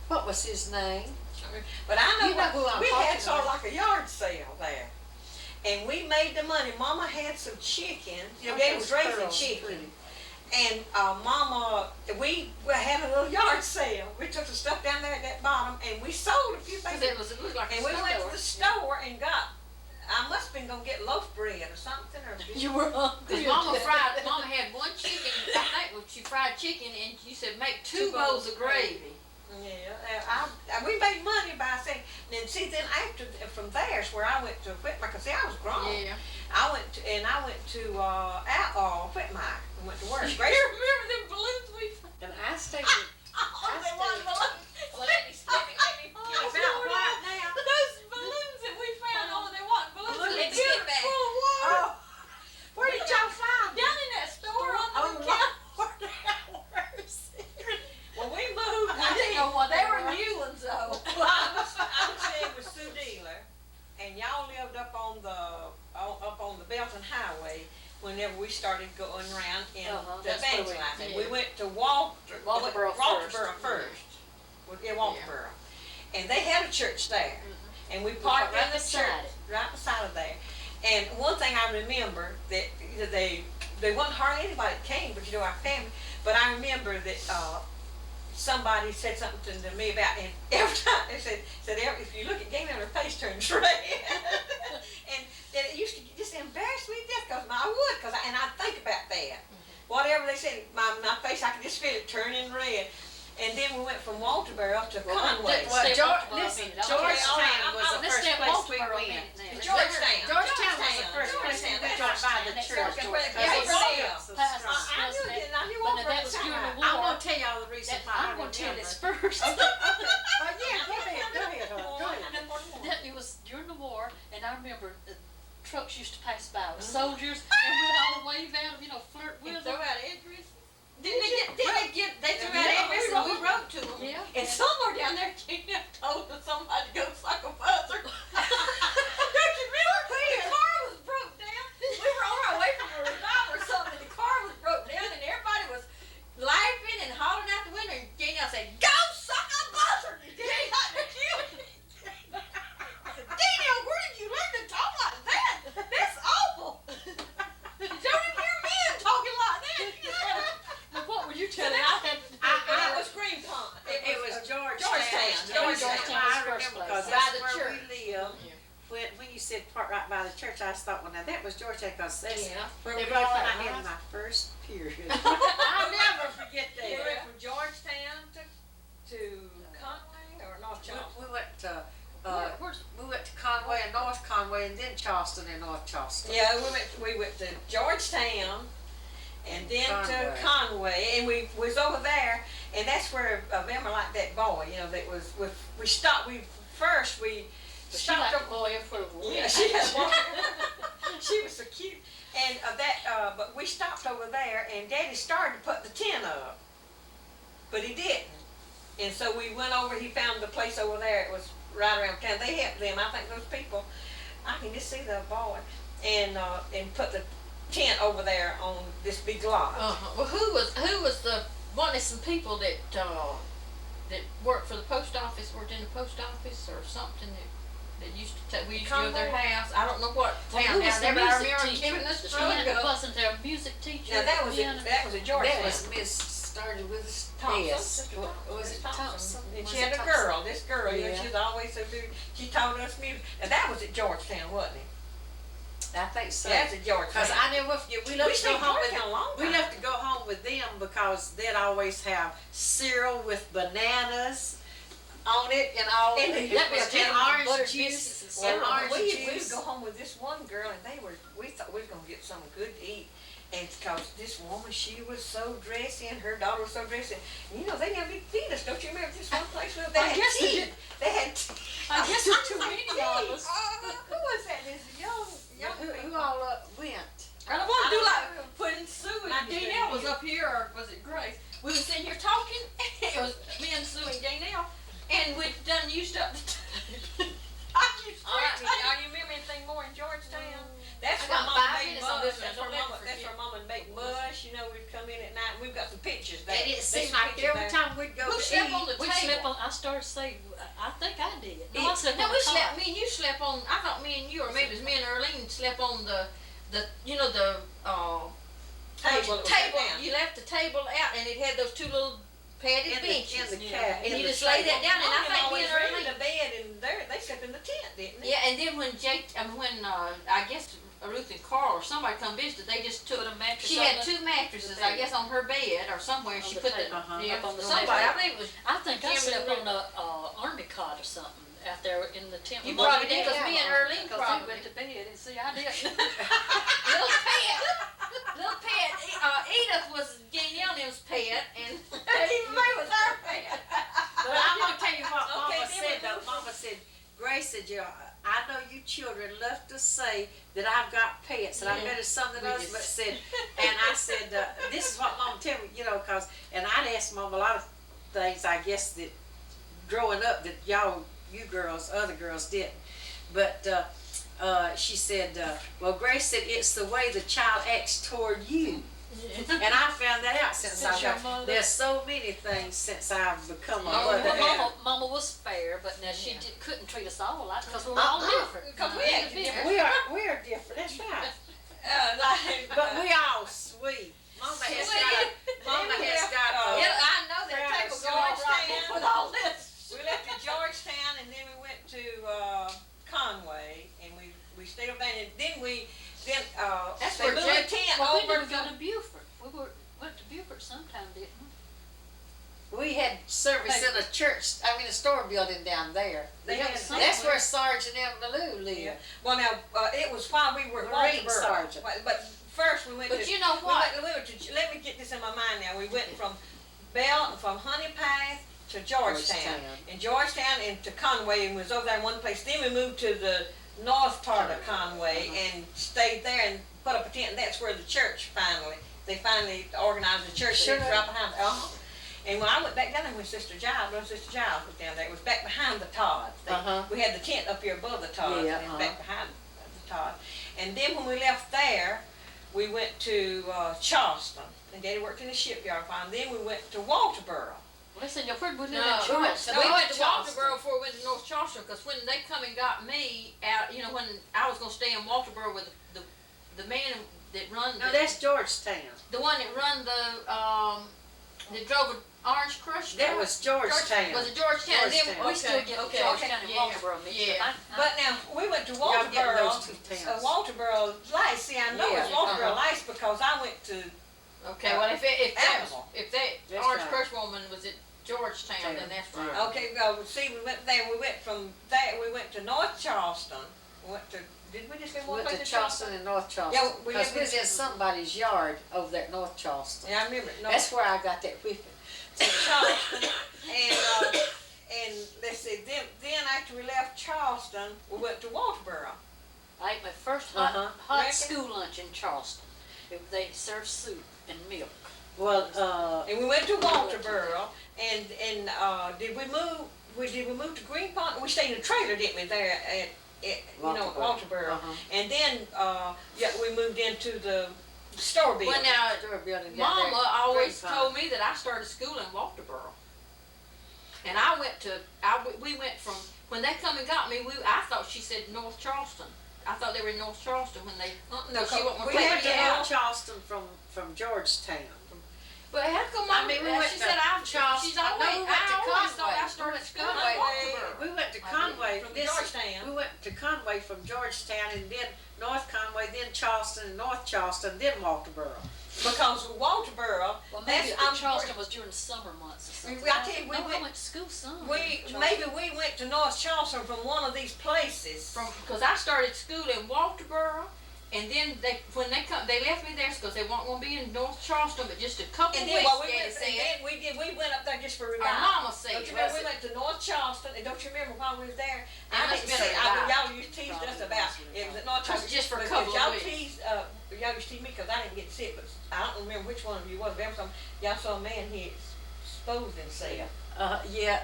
What was his name? But I know, You know who I'm we had talking sort of about. like a yard sale there. And we made the money. Mama had some chicken. You know, Oh, Daddy those was raising pearls, chicken. pretty. And Mama, we had a little yard sale. We took the stuff down there at that bottom and we sold a few things. It looked like And we went to the store and got, I must have been going to get loaf bread or something. Or You were hungry. Mama had one chicken, I think she fried chicken, and you said make two bowls of gravy. Yeah, we made money by saying, and see, then after, from there's where I went to Whitmire, because see, I was grown. Yeah. I went to Whitmire and went to work. You remember them balloons we found? And I stayed with, Oh, they want balloons. Well, let me get it back. now. Those balloons that we found, they want balloons. Let me Let me get get it back. full of water. Oh, where did y'all find Down in that store on the Oh, counter. Lord, have mercy. Well, we moved. I didn't know what they were new ones though. I was staying with Sue Dealer, and y'all lived up on the Belton Highway. Whenever we started going around in the That's where we- evangelizing, yeah. we went to Walterboro first. Yeah, Walterboro, and they had a church there, and we parked right in the beside church right beside of there. And one thing I remember that they wasn't hardly anybody that came, but our family. But I remember that somebody said something to me about, and every time they said if you look at Gaynelle, her face turns red, and it used to just embarrass me to death because I'd think about that. Whatever they said, my face, I could just feel it turning red. And then we went from Walterboro to Conway. Well, Stay Georgetown Walterboro. was the Let's first stay place we Walterboro went. minute. Georgetown. Georgetown was the first place we went to by the church. I knew But that was during the war. I'm going to tell y'all the reason why. I'm going to tell this first. Oh, yeah, go ahead, go ahead. It was during the war, and I remember the trucks used to pass by with soldiers, and we'd all wave at them, flirt with them. out addresses. They threw out addresses, and we wrote to them. Yeah. And somewhere down there, Gina told us somebody to go suck a buzzer. Don't you remember? The car was broke down. We were on our way from a revival or something, and the car was broke down, and everybody was laughing and hollering out the window, and Gaynelle said, "Go suck a buzzer!" Gaynelle, where did you learn to talk like that? That's awful. Don't even hear men talking like that. What were you telling? It was Green Pond. It was Georgetown. I remember because By that's the where church. we lived. When you said part right by the church, I thought, well, now that was Georgetown because that's where They we brought when that I had house. my first period. I'll never forget that. We went from Georgetown to Conway or North Charleston. We went to Conway and North Conway, and then Charleston and North Charleston. Yeah, we went to Georgetown and then to Conway, and we was over there, and that's where Emma liked that boy. That was we stopped. We She liked stopped. the boy for the war. Yeah, she had one. She was so cute, and but we stopped over there, and Daddy started to put the tent up, but he didn't. And so we went over. He found the place over there. It was right around town. They helped them. I think those people. I can just see the boy, and put the tent over there on this big lot. Well, who was the wanted some people that worked for the post office, worked in the post office or something that used to we used to go to their house. I don't know what town down there, but I remember giving us the teacher? wasn't there a music teacher? Now that was a Georgetown. That was Miss started with Thompson. S. Was it Thompson? And Was she it had Thompson? this girl, Yeah. she was always so good. She taught us music. And that was at Georgetown, wasn't it? I think so. That's at Georgetown. Because I never forget, we left to go home with a long time. we left to go home with them because they'd always have cereal with bananas on it and all. And that was and buttered orange biscuits juice and and orange we would juice. go home with this one girl, and we thought we were gonna get something good to eat. And because this woman, she was so dressy, and her daughter was so dressy. And they never did feed us. Don't you remember this one place where they I had guess they tea? did. They had tea. I guess there's too many Tea. of us. Who was that? This young Who all went? I don't want to do like putting Sue in. Now, You Gaynelle was did. up here, or was it Grace? We was sitting here talking. It was me and Sue and Gaynelle, and we'd done used up the All right, y'all, you remember anything more in Georgetown? That's I where got Mama 5 made minutes on mush. this one. That's Don't where let me Mama forget. Mama would make mush. We'd come in at night. And we've got some pictures there. And it seemed like every time we'd go Who to slept eat, on the We table? slept on, I started to say, I think I did. No, I slept No, on we the cot. slept, me and you slept on, I thought me and you, or maybe it was me and Earlene slept on the, you know, the, Table. table, you left the table out and it had those two little padded in benches. the cat, And in you the just lay table. that down, and I think me always and ran Earlene. to bed and they slept in the tent, didn't they? Yeah, and then when I guess Ruth and Carl or somebody come visit, they just took, Put a mattress she on had the- two mattresses, the I bed. guess on her bed or somewhere, she the put the, table. yeah, Up on the somebody, table. I think it was, I think I Jim slept and on a, army cot or something out there in the tent. you with probably my did, dad. cause me and Earlene Cause probably. we went to bed and see, I did. Little pet, Edith was Gaynelle's pet, and Eva Mae was our pet. But I'm gonna tell you what Okay, Mama then said we though, move from- Mama said, Grace said, I know you children love to say that I've got pets, and I Yeah. bet it's something We else, just- but said, and I said, this is what Mama told me, you know, cause, and I'd asked Mama a lot of things, I guess, that growing up that you girls, other girls didn't. But, she said, well, Grace said, it's the way the child acts toward you. And I found that out since Since your I've mother- there's so many things since I've become a Oh, mother. Well, Mama was fair, but now she couldn't treat us all like, cause we were all different. Because we had different. We are different, that's right. Like, But we all sweet. Mama has got Yeah, I know that Proud table of go off right Georgetown. with all this. we left to Georgetown and then we went to Conway and we stayed over there and then That's they where moved Jake- the tent Well, we over didn't go to to Beaufort. Went to Beaufort sometime, didn't we? we had service in a church, a store building down there. They had That's where Sergeant M. Malou lived. Yeah. Well, now, it was while we were at Marine Walterboro. sergeant. But first we went to. But you know what? We went to, let me get this in my mind now. We went from from Honey Path to Georgetown. Georgetown. And Georgetown and to Conway and was over there in one place. Then we moved to the north part of Conway and stayed there and put up a tent. And that's where the church they finally organized the church. Sure. It was right behind. And when I went back down there with Sister Giles, Sister Giles was down there. It was back behind the Todd. We had the tent up here above the Todd Yeah, and back behind the Todd. And then when we left there, we went to Charleston. And Daddy worked in the shipyard for a while. And then we went to Walterboro. Listen, where we lived in No, Charleston. we went to Charleston. Walterboro before we went to North Charleston, because when they come and got me out, you know, when I was gonna stay in Walterboro with the man that run, No, that's Georgetown. the one that run that drove an Orange Crush That truck. was Georgetown. Was it Georgetown? And then Georgetown. We still get okay, Georgetown and yeah, Walterboro mixed up. yeah. But now, we went to Y'all getting Walterboro. those two towns. Walterboro Lice. See, I know it's Yeah, Walterboro Lice because I went to. Okay, well, if Animal. that That's Orange right. Crush woman was at Georgetown, then that's right. Yeah. Okay, well, see, we went there. We went from there. We went to North Charleston. We went to. Did we just go We one went place to to Charleston and North Charleston. Yeah, we Because lived we was in- in somebody's yard over there at North Charleston. Yeah, I remember. North That's where I got that whipping. Charleston, and let's see. Then after we left Charleston, we went to Walterboro. I ate my first Uh-huh. hot Reckon? school lunch in Charleston. They served soup and milk. Well, And we went to Walterboro, and did we move? Did we move to Greenpond? We stayed in a trailer, didn't we? There at Walterboro, Uh-huh. and then we moved into the store building. Well, now, store building down there. Mama always Grapevine. told me that I started school in Walterboro. And we went from, when they come and got me, I thought she said North Charleston. I thought they were in North Charleston when they, No, she went we We had went to to have- North Charleston from Georgetown. but how come I mean, we went she to said Charleston. she's always, No, we went to I always thought I Conway. started school in Conway. Walterboro. We went to I Conway. from This- Georgetown. We went to Conway from Georgetown and then North Conway, then Charleston, North Charleston, then Walterboro. Because Walterboro, Well, maybe that's Charleston was during the summer months or something. I tell you, we No, I went- went to school some. maybe we went to North Charleston from one of these places. Because I started school in Walterboro, and then when they left me there because they weren't going to be in North Charleston, but just a couple And weeks. then while we Daddy went, said, and then we went up there just for a our ride. mama said, Don't you remember we went to North Charleston, and don't you remember while we was there? It I must didn't have been see, a ride. y'all used to tease us about, it was at North Charleston. Just for a because couple of y'all weeks. teased, y'all used to tease me because I didn't get sick, but I don't remember which one of you was, but every time y'all saw a man, he exposed himself. Yeah,